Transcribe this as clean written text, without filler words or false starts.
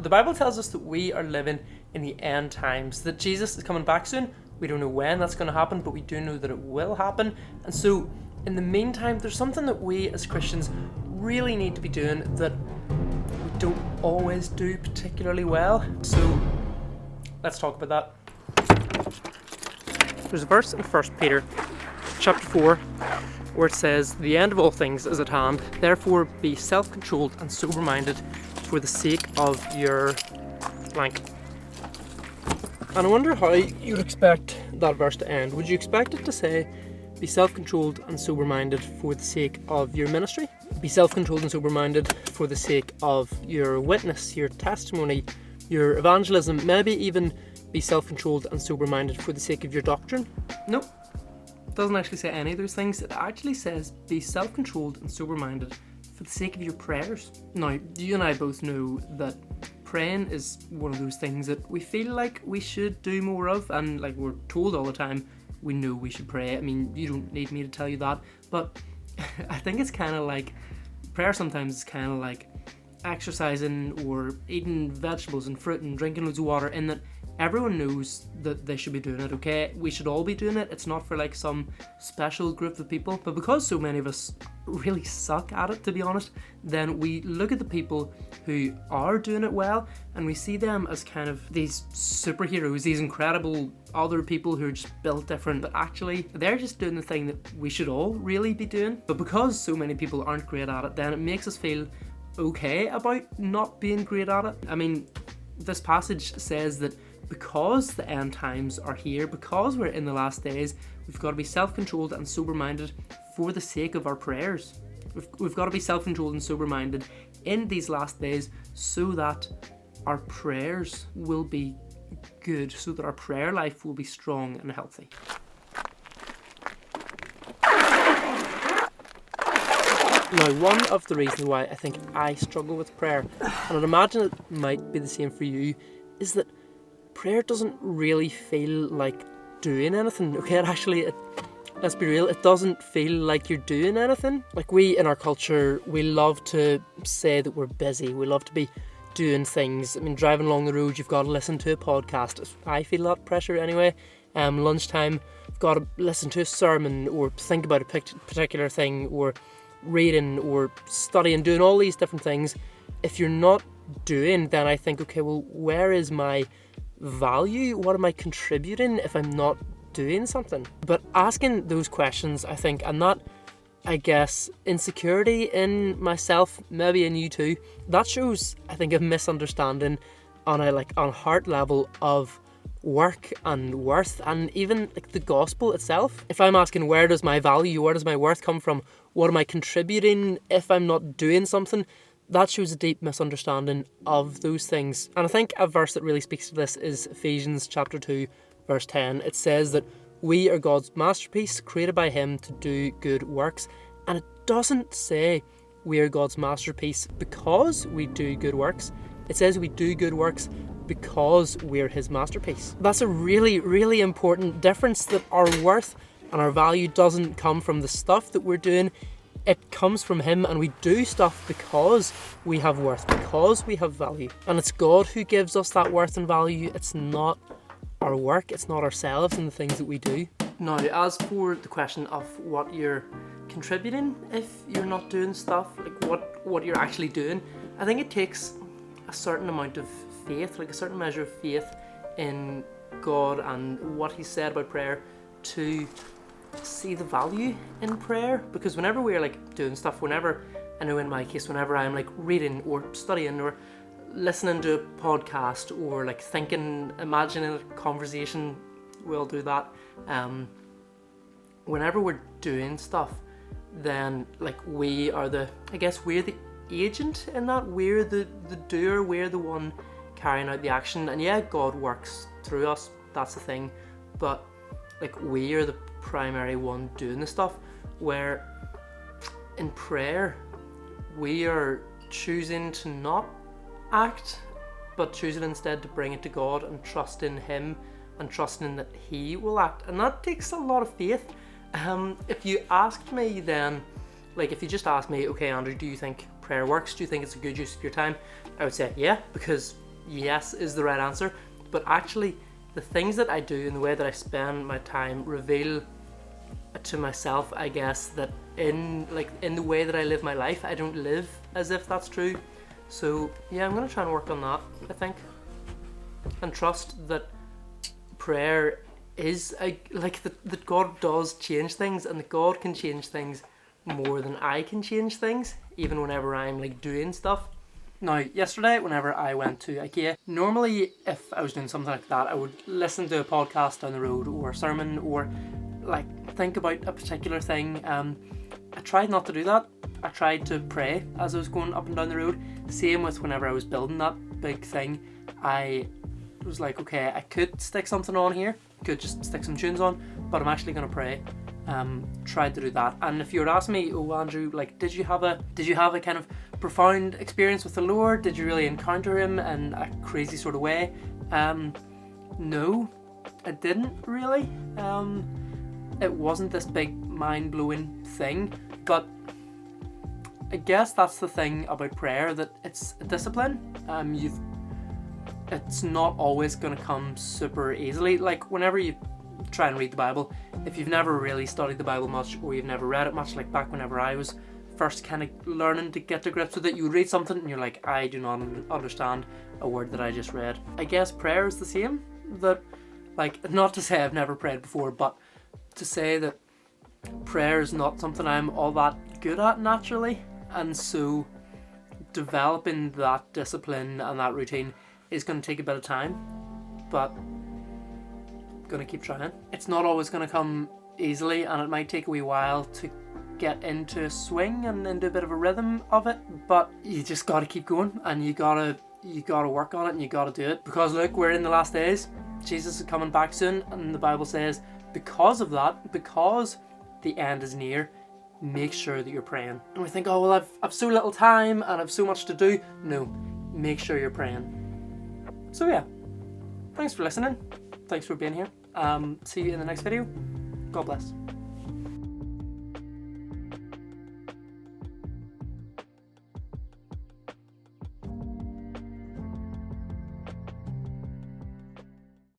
The Bible tells us that we are living in the end times, that Jesus is coming back soon. We don't know when that's going to happen, but we do know that it will happen. And so, in the meantime, there's something that we as Christians really need to be doing that we don't always do particularly well. So, let's talk about that. There's a verse in 1 Peter chapter 4 where it says, "The end of all things is at hand, therefore be self-controlled and sober-minded for the sake of your blank." And I wonder how you'd expect that verse to end. Would you expect it to say, be self-controlled and sober-minded for the sake of your ministry? Be self-controlled and sober-minded for the sake of your witness, your testimony, your evangelism, maybe even be self-controlled and sober-minded for the sake of your doctrine? Nope. It doesn't actually say any of those things. It actually says be self-controlled and sober-minded for the sake of your prayers. Now, you and I both know that praying is one of those things that we feel like we should do more of, and like we're told all the time we know we should pray. I mean, you don't need me to tell you that, but I think it's kind of like prayer sometimes is kind of like exercising or eating vegetables and fruit and drinking loads of water, in that everyone knows that they should be doing it, okay? We should all be doing it. It's not for like some special group of people. But because so many of us really suck at it, to be honest, then we look at the people who are doing it well and we see them as kind of these superheroes, these incredible other people who are just built different, but actually they're just doing the thing that we should all really be doing. But because so many people aren't great at it, then it makes us feel okay about not being great at it. I mean, this passage says that because the end times are here, because we're in the last days, we've got to be self-controlled and sober-minded for the sake of our prayers. We've got to be self-controlled and sober-minded in these last days so that our prayers will be good, so that our prayer life will be strong and healthy. Now, one of the reasons why I think I struggle with prayer, and I'd imagine it might be the same for you, is that prayer doesn't really feel like doing anything. Okay, let's be real, it doesn't feel like you're doing anything. Like, we in our culture, we love to say that we're busy. We love to be doing things. I mean, driving along the road, you've got to listen to a podcast. I feel that pressure anyway. Lunchtime, you've got to listen to a sermon or think about a particular thing, or reading or studying, doing all these different things. If you're not doing, then I think, okay, well, where is my value? What am I contributing if I'm not doing something? But asking those questions, I think, and that, I guess, insecurity in myself, maybe in you too, that shows, I think, a misunderstanding on a heart level of work and worth, and even like the gospel itself. If I'm asking, where does my value, where does my worth come from, what am I contributing if I'm not doing something, that shows a deep misunderstanding of those things. And I think a verse that really speaks to this is Ephesians chapter 2 verse 10. It says that we are God's masterpiece, created by him to do good works. And it doesn't say we are God's masterpiece because we do good works. It says we do good works because we're his masterpiece. That's a really, really important difference, that our worth and our value doesn't come from the stuff that we're doing. It comes from him, and we do stuff because we have worth, because we have value. And it's God who gives us that worth and value. It's not our work, it's not ourselves and the things that we do. Now, as for the question of what you're contributing if you're not doing stuff, like what you're actually doing, I think it takes a certain amount of faith, like a certain measure of faith in God and what he said about prayer, to see the value in prayer. Because whenever we're like doing stuff, whenever, I know in my case, whenever I'm like reading or studying or listening to a podcast or like thinking, imagining a conversation, we'll do that. Whenever we're doing stuff, then like we're the agent in that. We're the doer, we're the one carrying out the action. And yeah, God works through us, that's the thing, but like we are the primary one doing the stuff. Where in prayer we are choosing to not act, but choosing instead to bring it to God and trust in him and trusting that he will act. And that takes a lot of faith. If you asked me then, like if you just asked me, okay Andrew, do you think prayer works? Do you think it's a good use of your time? I would say yeah, because yes is the right answer, but actually the things that I do and the way that I spend my time reveal to myself, I guess, that in the way that I live my life, I don't live as if that's true. So yeah, I'm going to try and work on that, I think, and trust that prayer is that God does change things, and that God can change things more than I can change things, even whenever I'm like doing stuff. Now, yesterday, whenever I went to IKEA, normally if I was doing something like that, I would listen to a podcast down the road, or a sermon, or like think about a particular thing. I tried not to do that. I tried to pray as I was going up and down the road. Same with whenever I was building that big thing. I was like, okay, I could stick something on here, could just stick some tunes on, but I'm actually going to pray. Tried to do that. And if you were to ask me, oh Andrew, like, did you have a kind of profound experience with the Lord? Did you really encounter him in a crazy sort of way? No, I didn't really. It wasn't this big mind-blowing thing, but I guess that's the thing about prayer, that it's a discipline. It's not always going to come super easily. Like whenever you try and read the Bible, if you've never really studied the Bible much, or you've never read it much, like back whenever I was first kind of learning to get to grips with it, you would read something and you're like, I do not understand a word that I just read. I guess prayer is the same. That, like, not to say I've never prayed before, but to say that prayer is not something I'm all that good at naturally, and so developing that discipline and that routine is going to take a bit of time, but I'm going to keep trying. It's not always going to come easily, and it might take a wee while to get into a swing and into a bit of a rhythm of it, but you just got to keep going, and you got to work on it, and you got to do it, because look, we're in the last days. Jesus is coming back soon, and the Bible says because of that, because the end is near, make sure that you're praying. And we think, oh well, I've so little time and I've so much to do. No, make sure you're praying. So yeah, thanks for listening. Thanks for being here. See you in the next video. God bless.